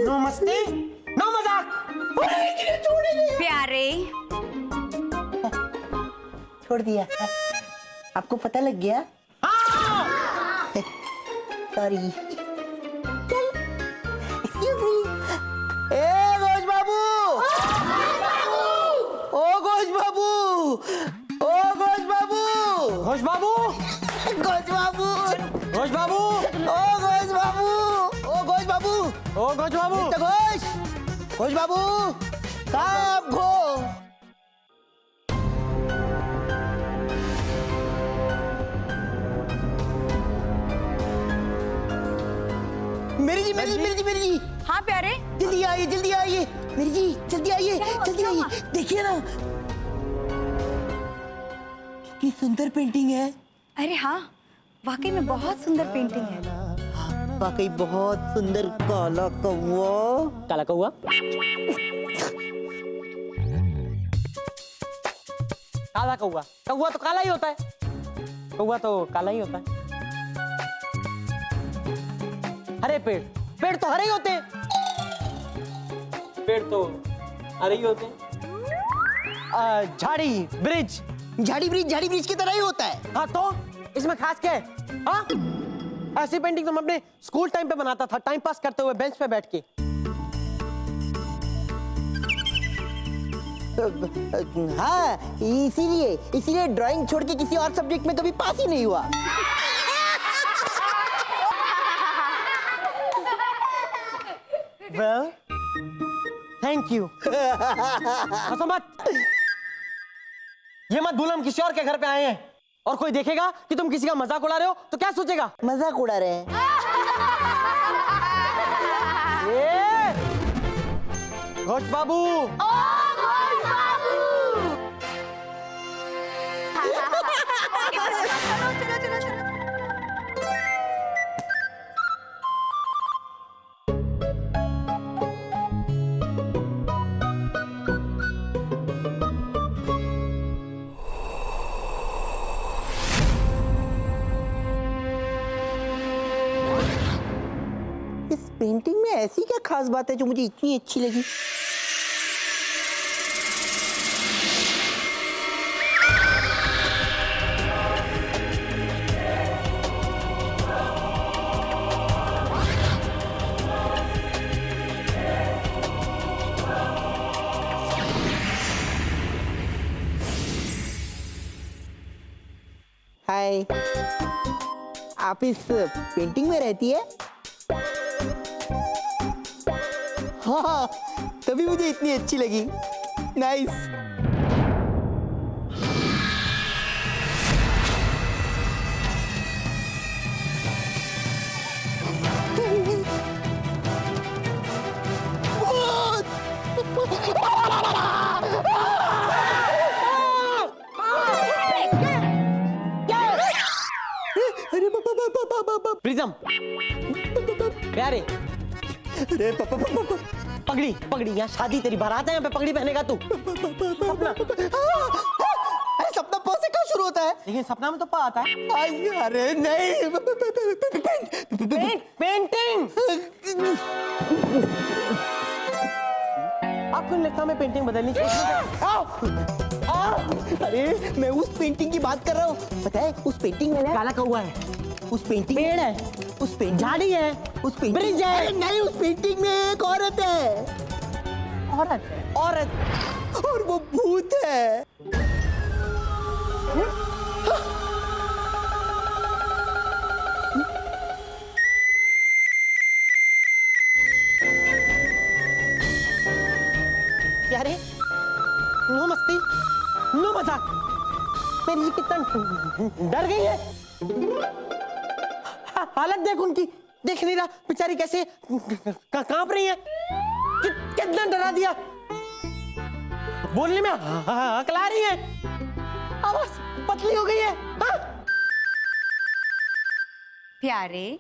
No मस्ती, no मजाक। प्यारे, छोड़ दिया। आपको पता लग गया? सॉरी। Excuse me. ए घोष बाबू, ओ घोष बाबू, ओ घोष बाबू, घोष बाबू, घोष बाबू, घोष बाबू, ओ घोष बाबू, ओ घोष बाबू, ओ घोष बाबू, घोष, घोष बाबू, कहाँ आप घो? मेरी जी, मेरी जी, मेरी जी, मेरी जी, हाँ प्यारे, जल्दी आइए, जल्दी आइए, मेरी जी, जल्दी आइए, जल्दी आइए। देखिए ना, कितनी सुंदर पेंटिंग है। अरे हाँ, वाकई में बहुत सुंदर पेंटिंग है। वाकई बहुत सुंदर। काला कौवा, काला कौवा, काला कौवा, कौवा तो काला ही होता है, कौवा तो काला ही होता है। हरे पेड़, पेड़ तो हरे ही होते हैं, पेड़ तो हरे ही होते हैं। झाड़ी ब्रिज, झाड़ी ब्रिज की तरह ही होता है। हाँ तो इसमें खास क्या है? हाँ, ऐसी पेंटिंग तो मैं अपने स्कूल टाइम पे बनाता था, टाइम पास करते हुए बेंच पे बैठ के। हाँ, इसीलिए ड्राइंग छोड़ के किसी और सब्जेक्ट में कभी पास ही नहीं हुआ। Well, thank you. हंसो मत। ये मत भूलो हम किसी और के घर पे आए हैं, और कोई देखेगा कि तुम किसी का मजाक उड़ा रहे हो तो क्या सोचेगा? मजाक उड़ा रहे हैं। ये घोष बाबू, इस पेंटिंग में ऐसी क्या खास बात है जो मुझे इतनी अच्छी लगी? हाय, आप इस पेंटिंग में रहती है? हाँ, तभी मुझे इतनी अच्छी लगी। नाइस। अरे प्रिज्म, प्यारे, अरे पापा, पगड़ी पगड़ी, यहाँ शादी तेरी बारात है, यहाँ पे पगड़ी पहनेगा तू। सपना, सपना प से कहाँ शुरू होता है? लेकिन सपना में तो पा आता है। अरे नहीं, पेंटिंग। आपको नहीं लगता मैं पेंटिंग बदलनी चाहिए? अरे मैं उस पेंटिंग की बात कर रहा हूँ। पता है उस पेंटिंग में काला कौवा है, उस पेंटिंग पेड़ है, उस पेंटिंग झाड़ी है, उस पेंटिंग ब्रिज है। अरे नहीं, उस पेंटिंग में एक औरत है। औरत है, औरत, और वो भूत है। क्या रे? नो मस्ती, नो मजाक। मेरी जी कितना डर गई है। हालत देख उनकी, देख नहीं रहा बेचारी कैसे कांप रही है। कितना डरा दिया, बोलने में हकला रही है, आवाज पतली हो गई है। हाँ? प्यारे,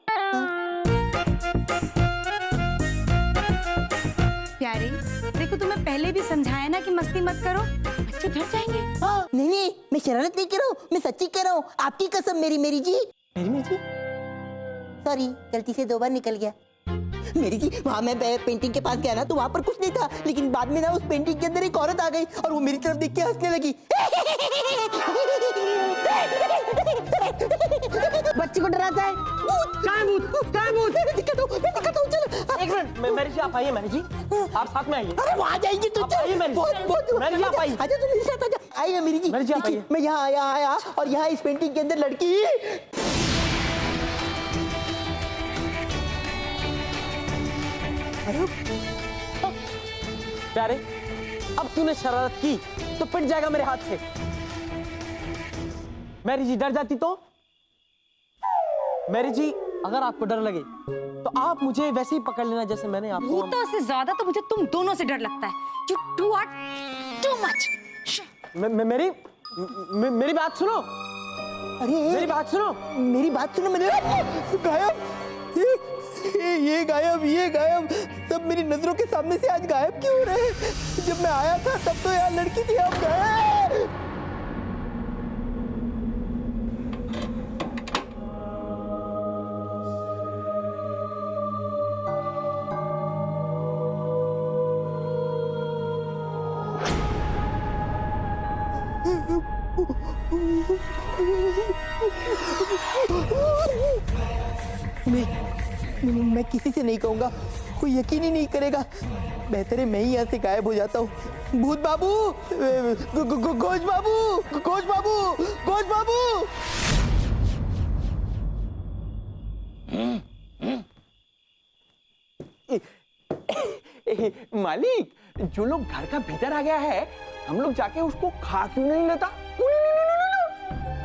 प्यारे, देखो तुम्हें पहले भी समझाया ना कि मस्ती मत करो, बच्चे डर जाएंगे। हाँ, नहीं, मैं शरारत नहीं कर रहा हूँ, मैं सच्ची कह रहा हूँ। आपकी कसम मेरी जी। मेरी मिर्ची। सॉरी, गलती से 2 बार निकल गया। मेरी जी, वहाँ मैं पेंटिंग के पास गया ना तो वहाँ पर कुछ नहीं था, लेकिन बाद में ना उस पेंटिंग के अंदर एक औरत आ गई और वो मेरी तरफ देख के हंसने लगी। बच्ची को डराता है। कहाँ है भूत? कहाँ है भूत? मैं दिखाता हूँ, चलो। एक मिनट, मेरी जी आप आइए, मेरी जी आप साथ में आइए। अरे वहाँ जाएंगे तो आप आइए मेरी जी। मेरी जी आप आइए। आजा तुम मेरे साथ आजा। आइए मेरी जी। मेरी जी आप देखिए, आइए। मैं यहाँ आया और यहाँ इस पेंटिंग के अंदर लड़की। अरे प्यारे, अब तूने शरारत की तो पिट जाएगा मेरे हाथ से। मेरी जी डर जाती तो? मेरी जी अगर आपको डर लगे तो आप मुझे वैसे ही पकड़ लेना जैसे मैंने आपको। भूतों से ज्यादा तो मुझे तुम दोनों से डर लगता है। You two are too much. मेरी बात सुनो। अरे मेरी बात सुनो। मेरी बात सुनो। मैंने गायब, ये गायब, ये गायब, सब मेरी नजरों के सामने से आज गायब क्यों हो रहे हैं? जब मैं आया था तब तो यार लड़की थी, अब गायब। मैं किसी से नहीं कहूंगा, कोई यकीन ही नहीं करेगा। बेहतर है मैं ही यहाँ से गायब हो जाता हूँ। भूत बाबू, घोष बाबू, घोष बाबू, घोष बाबू। मालिक, जो लोग घर का भीतर आ गया है, हम लोग जाके उसको खा क्यों नहीं लेता?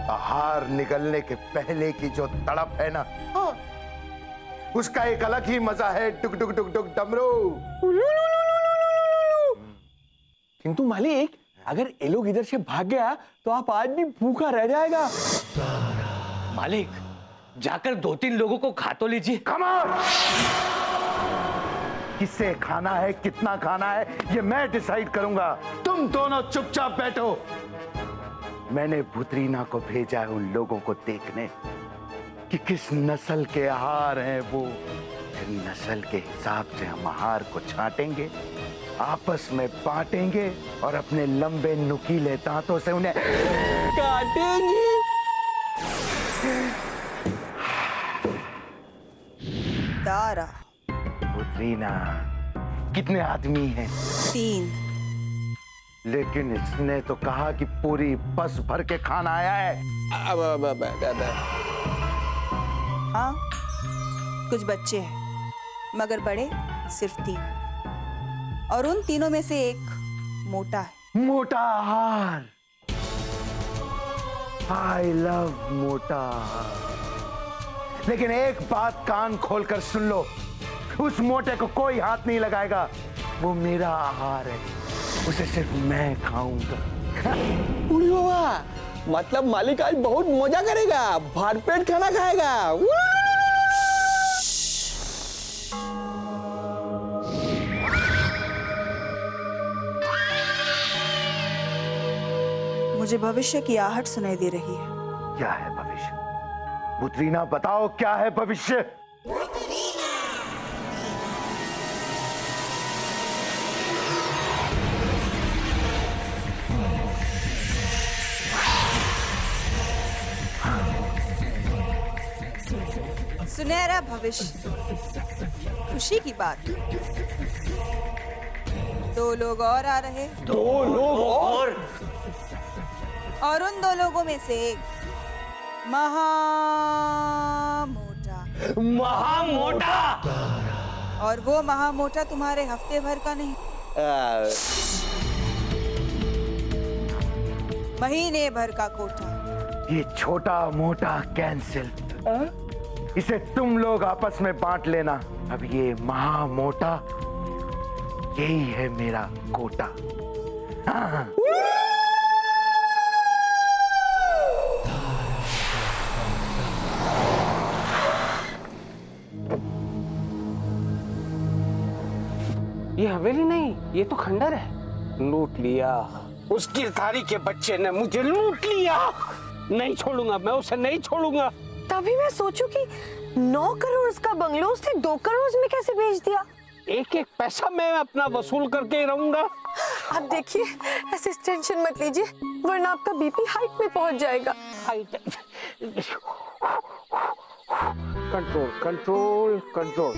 बाहर निकलने के पहले की जो तड़प है ना, उसका एक अलग ही मजा है। टुक टुक टुक टुक डमरू। किंतु मालिक, अगर ये लोग इधर से भाग गया तो आप आज भी भूखा रह जाएगा। मालिक, जाकर 2-3 लोगों को खा तो लीजिए। कमाल! किसे खाना है, कितना खाना है, ये मैं डिसाइड करूंगा। तुम दोनों चुपचाप बैठो। मैंने भूतरीना को भेजा है उन लोगों को देखने कि किस नस्ल के आहार हैं वो। फिर नस्ल के हिसाब से हम आहार को छांटेंगे, आपस में बांटेंगे और अपने लंबे नुकीले दांतों से उन्हें काटेंगे। दारा भूतरीना, कितने आदमी हैं? 3। लेकिन इसने तो कहा कि पूरी बस भर के खाना आया है। हाँ, कुछ बच्चे हैं, मगर बड़े सिर्फ 3। और उन तीनों में से एक मोटा है। मोटा आहार। आई लव मोटा आहार। लेकिन एक बात कान खोलकर सुन लो, उस मोटे को कोई हाथ नहीं लगाएगा। वो मेरा आहार है, उसे सिर्फ मैं खाऊंगा। उड़ी बाबा, मतलब मालिक आज बहुत मजा करेगा, भरपेट खाना खाएगा। मुझे भविष्य की आहट सुनाई दे रही है। क्या है भविष्य? भूतरीना बताओ, क्या है भविष्य? सुनहरा भविष्य, खुशी की बात। 2 लोग और आ रहे। 2 लोग और उन 2 लोगों में से एक महामोटा। महामोटा। और वो महामोटा तुम्हारे हफ्ते भर का नहीं, महीने भर का कोटा। ये छोटा मोटा कैंसिल, इसे तुम लोग आपस में बांट लेना। अब ये महामोटा, यही है मेरा कोटा। हाँ। ये हवेली नहीं, ये तो खंडर है। लूट लिया, उस गिरधारी के बच्चे ने मुझे लूट लिया। नहीं छोड़ूंगा, मैं उसे नहीं छोड़ूंगा। तभी मैं सोचूं कि 9 करोड़ का बंगलो उसने 2 करोड़ में कैसे बेच दिया। एक एक पैसा मैं अपना वसूल करके ही रहूंगा। आप देखिए, ऐसे टेंशन मत लीजिए वरना आपका बीपी हाइट में पहुंच जाएगा। Control control control.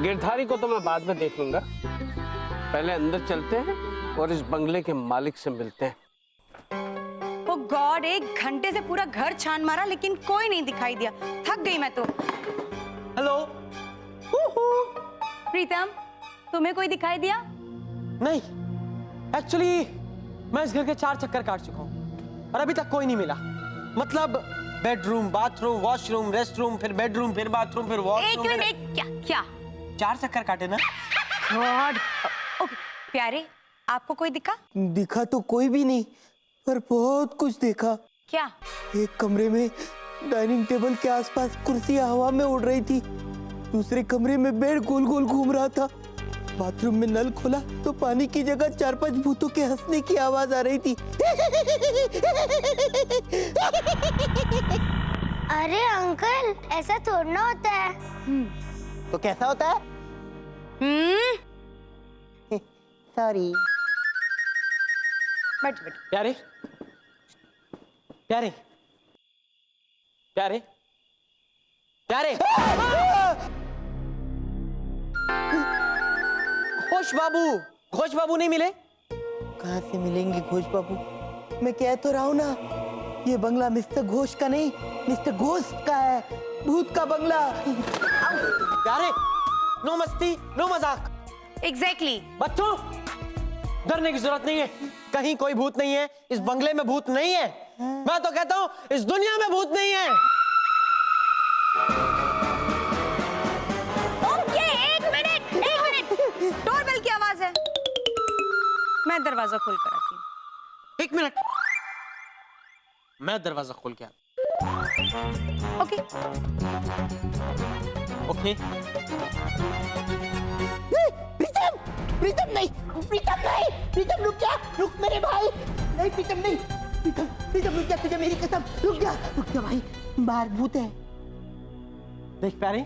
गिरधारी को तो मैं बाद में देख लूंगा, पहले अंदर चलते हैं और इस बंगले के मालिक से मिलते हैं। ओ गॉड, 1 घंटे से पूरा घर छान मारा लेकिन कोई नहीं दिखाई दिया। थक गई मैं तो। हेलो। प्रीतम, तुम्हें कोई दिखाई दिया? नहीं, एक्चुअली मैं इस घर के 4 चक्कर काट चुका हूँ और अभी तक कोई नहीं मिला। मतलब bedroom, bathroom, washroom, rest room, फिर बेडरूम, फिर बाथरूम, फिर एक वॉशरूम। मिनट, क्या क्या? 4 चक्कर काटे ना। गॉड। ओके प्यारे, आपको कोई दिखा? दिखा तो कोई भी नहीं, पर बहुत कुछ देखा। क्या? एक कमरे में डाइनिंग टेबल के आसपास कुर्सियां हवा में उड़ रही थी, दूसरे कमरे में बेड गोल गोल घूम रहा था, बाथरूम में नल खोला तो पानी की जगह 4-5 भूतों के हंसने की आवाज आ रही थी। अरे अंकल, ऐसा थोड़ा ना होता है। तो कैसा होता है? सॉरी। बैठ बैठ। प्यारे, प्यारे, प्यारे, प्यारे। घोष बाबू नहीं मिले। कहाँ से मिलेंगे घोष बाबू? मैं कह तो रहा हूँ ना, ये बंगला मिस्टर घोष का नहीं, मिस्टर घोष का है, भूत का बंगला। प्यारे, नो मस्ती, नो मजाक। एग्जैक्टली। बच्चों, डरने की जरूरत नहीं है, कहीं कोई भूत नहीं है, इस बंगले में भूत नहीं है। मैं तो कहता हूँ इस दुनिया में भूत नहीं है। ओके, एक मिनट। डोरबेल की आवाज है, मैं दरवाजा खोल कर आती हूँ। 1 मिनट, मैं दरवाजा खोल के आता। ओके। ओके। प्रीतम, प्रीतम नहीं, प्रीतम नहीं, प्रीतम रुक जा, रुक मेरे भाई। नहीं प्रीतम नहीं, प्रीतम, प्रीतम रुक जा, तुझे मेरी कसम, रुक जा भाई, बाहर भूत है। देख प्यारे,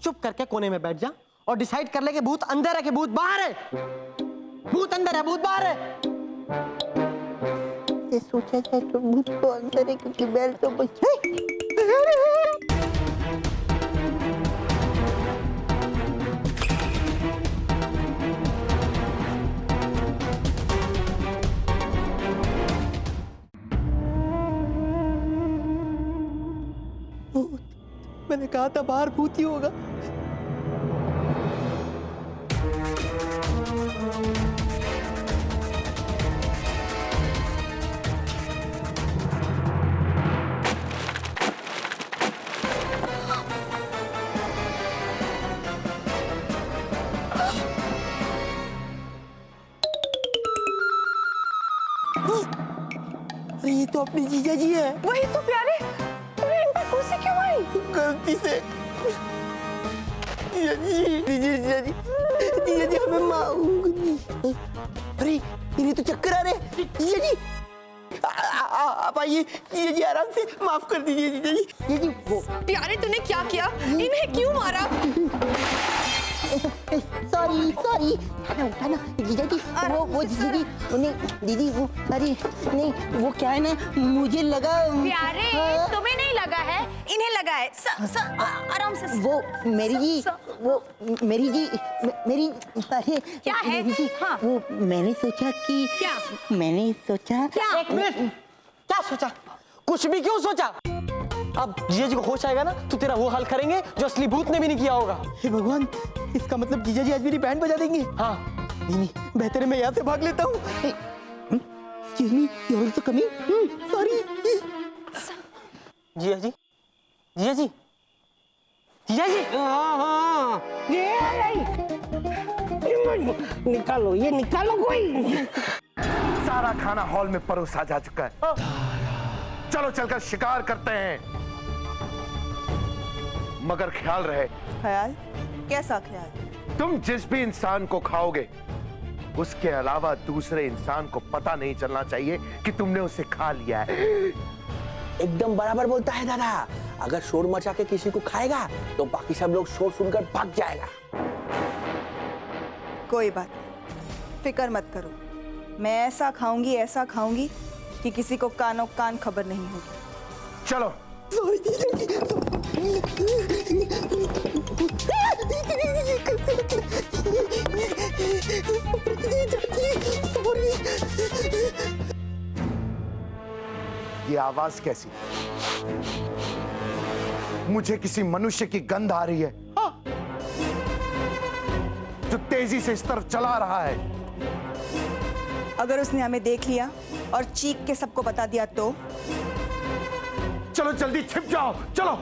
चुप करके कोने में बैठ जा और डिसाइड कर ले कि भूत अंदर है कि भूत बाहर है। भूत अंदर है, भूत बाहर है। ये सोचा जाए तो भूत तो अंदर है, क्योंकि बैल तो कुछ मैंने कहा था बाहर भूत ही होगा। अरे ये तो अपनी जीजा जी है। वही तो प्यारे, तूने इन पर कुर्सी क्यों मारी? गलती से। जीजा जी हमें अरे इन्हें तो चक्कर आ रहे। जीजा जी आप आइए, जीजा जी आराम से, माफ कर दीजिए जीजा जी। जीजा जी वो प्यारे, तूने क्या किया? इन्हें क्यों मारा? सॉरी उठा ना जीजा जी, वो जीजा जी, नहीं दीदी वो, अरे नहीं वो क्या है ना, मुझे लगा। प्यारे, तुम्हें नहीं लगा है, इन्हें लगा है। आराम से। वो मेरी जी, वो मेरी जी, मेरी, अरे क्या है? मेरी जी, हाँ। वो मैंने सोचा कि क्या? मैंने सोचा क्या? 1 मिनट, क्या सोचा? कुछ भी क्यों सोचा? अब जीजा जी को होश आएगा ना तो तेरा वो हाल करेंगे जो असली भूत ने भी नहीं किया होगा। हे भगवान, इसका मतलब जीजा जी आज मेरी बैंड बजा देंगे। हाँ। नहीं, बेहतर है मैं यहाँ से भाग लेता हूँ। Excuse me, you're also coming? Sorry. जीजा जी, जीजा जी, जीजा जी। हाँ, निकालो, ये निकालो कोई। सारा खाना हॉल में परोसा जा चुका है, चलो चलकर शिकार करते हैं। मगर ख्याल रहे, ख्याल? कैसा ख्याल? तुम जिस भी इंसान को खाओगे उसके अलावा दूसरे इंसान को पता नहीं चलना चाहिए कि तुमने उसे खा लिया है। एकदम बराबर बोलता है दादा। अगर शोर मचा के किसी को खाएगा तो बाकी सब लोग शोर सुनकर भाग जाएगा। कोई बात नहीं, फिक्र मत करो। मैं ऐसा खाऊंगी कि किसी को कानों कान खबर नहीं होगी। चलो ये आवाज कैसी? मुझे किसी मनुष्य की गंध आ रही है, हाँ? जो तेजी से इस तरफ चला रहा है। अगर उसने हमें देख लिया और चीख के सबको बता दिया तो? चलो जल्दी छिप जाओ, चलो।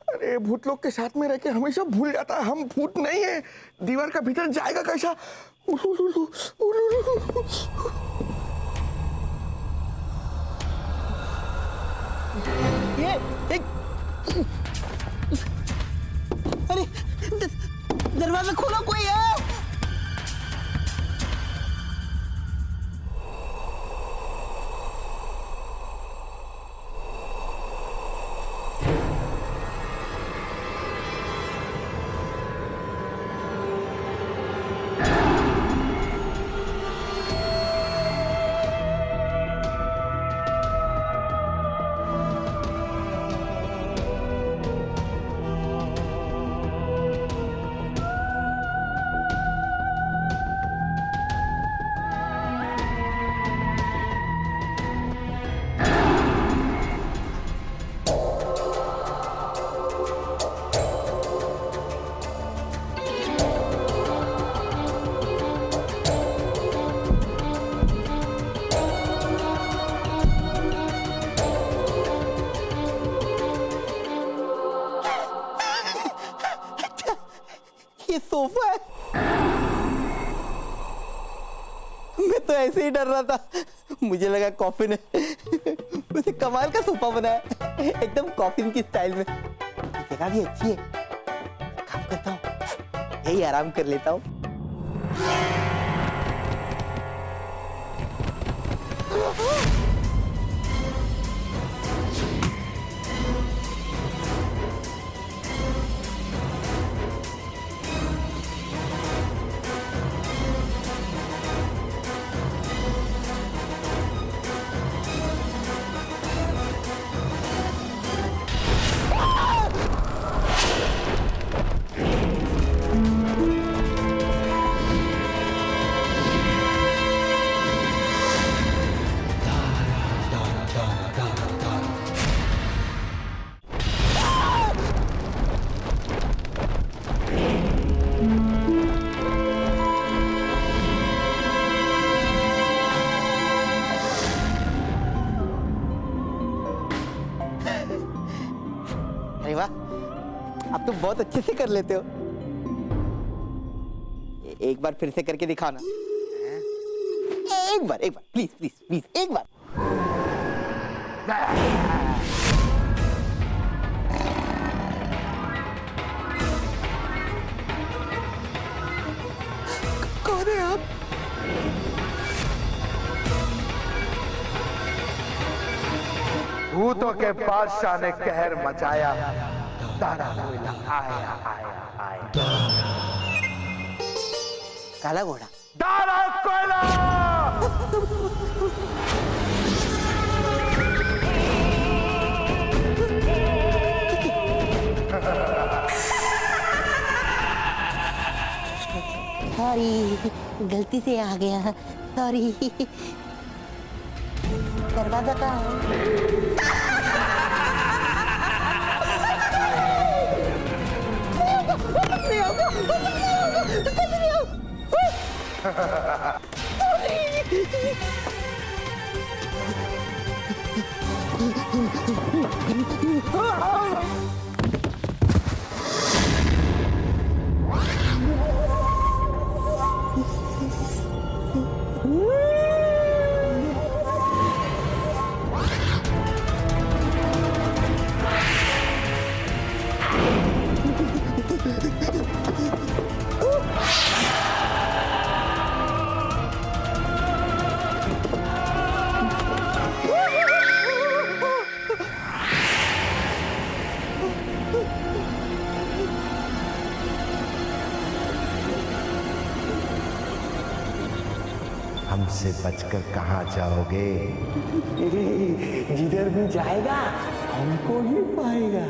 अरे भूत लोग के साथ में रह के हमेशा भूल जाता है हम भूत नहीं है। दीवार का भीतर जाएगा कैसा? अरे दरवाजा खोलो, कोई है? ये सोफा है। मैं तो ऐसे ही डर रहा था, मुझे लगा कॉफिन है। वैसे कमाल का सोफा बना है, एकदम कॉफिन की स्टाइल में। जगह भी अच्छी है। काम करता हूँ, यही आराम कर लेता हूँ। अरे वाह, आप तो बहुत अच्छे से कर लेते हो। एक बार फिर से करके दिखाना। एक बार प्लीज प्लीज प्लीज एक बार। कौन है आप? भूतों के बादशाह ने कहर मचाया। दारा कोयला आया आया आया। काला घोड़ा। दारा कोयला। सॉरी, गलती से आ गया, सॉरी। दरवाजा कहाँ है? हमसे बचकर कहाँ जाओगे? जिधर भी जाएगा हमको ही पाएगा।